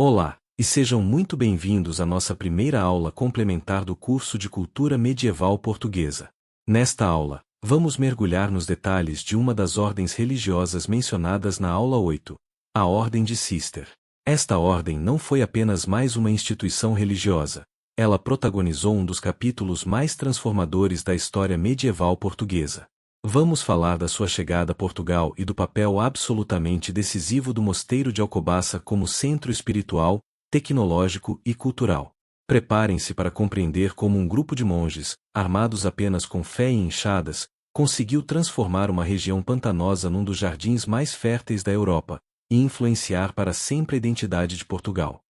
Olá, e sejam muito bem-vindos à nossa primeira aula complementar do curso de Cultura Medieval Portuguesa. Nesta aula, vamos mergulhar nos detalhes de uma das ordens religiosas mencionadas na aula 8, a Ordem de Cister. Esta ordem não foi apenas mais uma instituição religiosa, ela protagonizou um dos capítulos mais transformadores da história medieval portuguesa. Vamos falar da sua chegada a Portugal e do papel absolutamente decisivo do Mosteiro de Alcobaça como centro espiritual, tecnológico e cultural. Preparem-se para compreender como um grupo de monges, armados apenas com fé e enxadas, conseguiu transformar uma região pantanosa num dos jardins mais férteis da Europa, e influenciar para sempre a identidade de Portugal.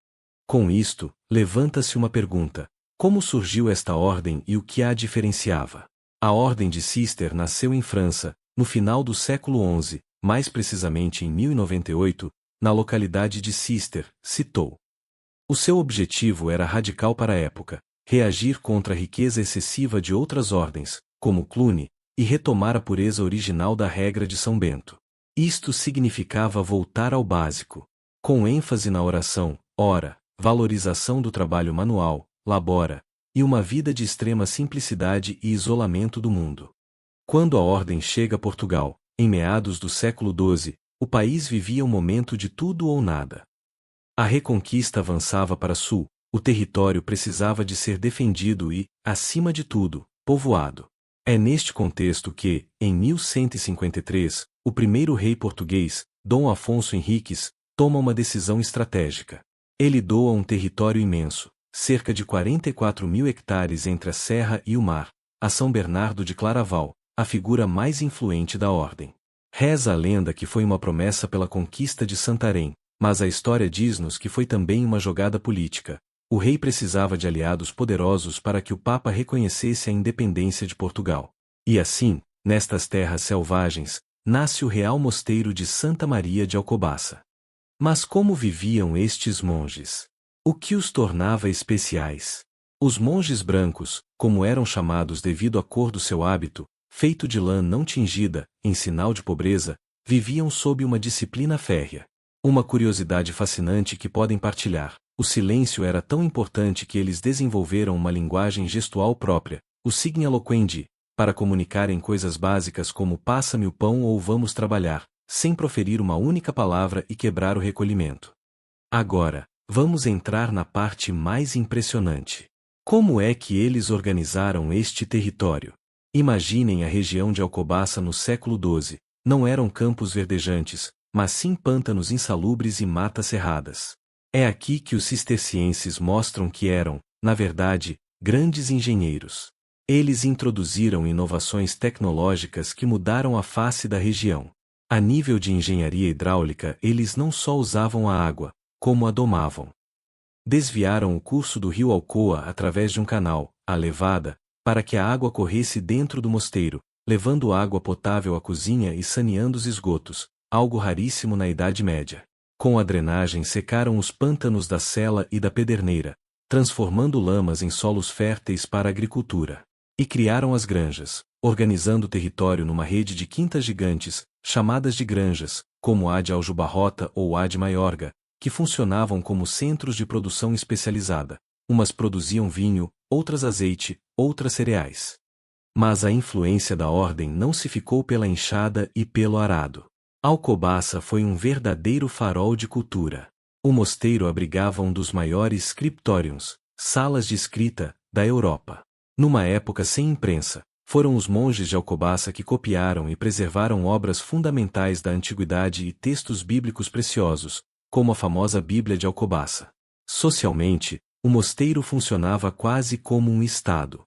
Com isto, levanta-se uma pergunta: como surgiu esta ordem e o que a diferenciava? A Ordem de Cister nasceu em França, no final do século XI, mais precisamente em 1098, na localidade de Cister, Citeaux. O seu objetivo era radical para a época: reagir contra a riqueza excessiva de outras ordens, como Cluny, e retomar a pureza original da regra de São Bento. Isto significava voltar ao básico, com ênfase na oração, ora, valorização do trabalho manual, labora, e uma vida de extrema simplicidade e isolamento do mundo. Quando a ordem chega a Portugal, em meados do século XII, o país vivia um momento de tudo ou nada. A reconquista avançava para sul, o território precisava de ser defendido e, acima de tudo, povoado. É neste contexto que, em 1153, o primeiro rei português, Dom Afonso Henriques, toma uma decisão estratégica. Ele doa um território imenso, cerca de 44.000 hectares entre a serra e o mar, a São Bernardo de Claraval, a figura mais influente da ordem. Reza a lenda que foi uma promessa pela conquista de Santarém, mas a história diz-nos que foi também uma jogada política. O rei precisava de aliados poderosos para que o Papa reconhecesse a independência de Portugal. E assim, nestas terras selvagens, nasce o Real Mosteiro de Santa Maria de Alcobaça. Mas como viviam estes monges? O que os tornava especiais? Os monges brancos, como eram chamados devido à cor do seu hábito, feito de lã não tingida, em sinal de pobreza, viviam sob uma disciplina férrea. Uma curiosidade fascinante que podem partilhar: o silêncio era tão importante que eles desenvolveram uma linguagem gestual própria, o signo eloquendi, para comunicarem coisas básicas como passa-me o pão ou vamos trabalhar, sem proferir uma única palavra e quebrar o recolhimento. Agora, vamos entrar na parte mais impressionante. Como é que eles organizaram este território? Imaginem a região de Alcobaça no século XII. Não eram campos verdejantes, mas sim pântanos insalubres e matas cerradas. É aqui que os cistercienses mostram que eram, na verdade, grandes engenheiros. Eles introduziram inovações tecnológicas que mudaram a face da região. A nível de engenharia hidráulica, eles não só usavam a água, como a domavam. Desviaram o curso do rio Alcoa através de um canal, a Levada, para que a água corresse dentro do mosteiro, levando água potável à cozinha e saneando os esgotos, algo raríssimo na Idade Média. Com a drenagem secaram os pântanos da Sela e da Pederneira, transformando lamas em solos férteis para a agricultura. E criaram as granjas, organizando o território numa rede de quintas gigantes, chamadas de granjas, como a de Aljubarrota ou a de Maiorga, que funcionavam como centros de produção especializada. Umas produziam vinho, outras azeite, outras cereais. Mas a influência da ordem não se ficou pela enxada e pelo arado. Alcobaça foi um verdadeiro farol de cultura. O mosteiro abrigava um dos maiores scriptoriums, salas de escrita, da Europa. Numa época sem imprensa, foram os monges de Alcobaça que copiaram e preservaram obras fundamentais da antiguidade e textos bíblicos preciosos, como a famosa Bíblia de Alcobaça. Socialmente, o mosteiro funcionava quase como um estado.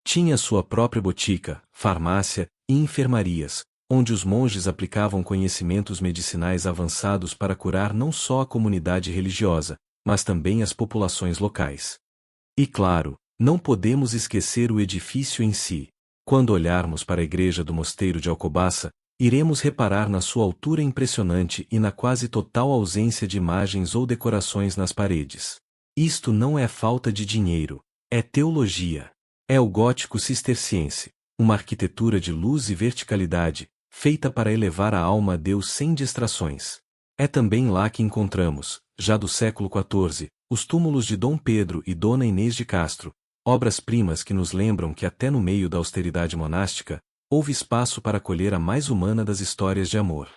Tinha sua própria botica, farmácia e enfermarias, onde os monges aplicavam conhecimentos medicinais avançados para curar não só a comunidade religiosa, mas também as populações locais. E claro, não podemos esquecer o edifício em si. Quando olharmos para a igreja do Mosteiro de Alcobaça, iremos reparar na sua altura impressionante e na quase total ausência de imagens ou decorações nas paredes. Isto não é falta de dinheiro, é teologia. É o gótico cisterciense, uma arquitetura de luz e verticalidade, feita para elevar a alma a Deus sem distrações. É também lá que encontramos, já do século XIV, os túmulos de Dom Pedro e Dona Inês de Castro, obras-primas que nos lembram que até no meio da austeridade monástica, houve espaço para acolher a mais humana das histórias de amor.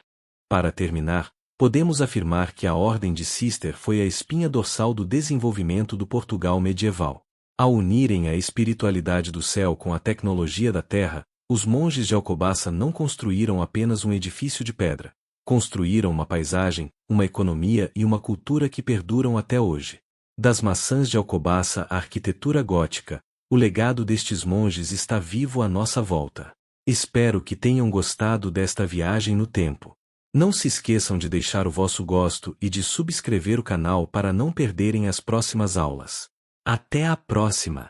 Para terminar, podemos afirmar que a Ordem de Cister foi a espinha dorsal do desenvolvimento do Portugal medieval. Ao unirem a espiritualidade do céu com a tecnologia da terra, os monges de Alcobaça não construíram apenas um edifício de pedra. Construíram uma paisagem, uma economia e uma cultura que perduram até hoje. Das maçãs de Alcobaça à arquitetura gótica, o legado destes monges está vivo à nossa volta. Espero que tenham gostado desta viagem no tempo. Não se esqueçam de deixar o vosso gosto e de subscrever o canal para não perderem as próximas aulas. Até a próxima!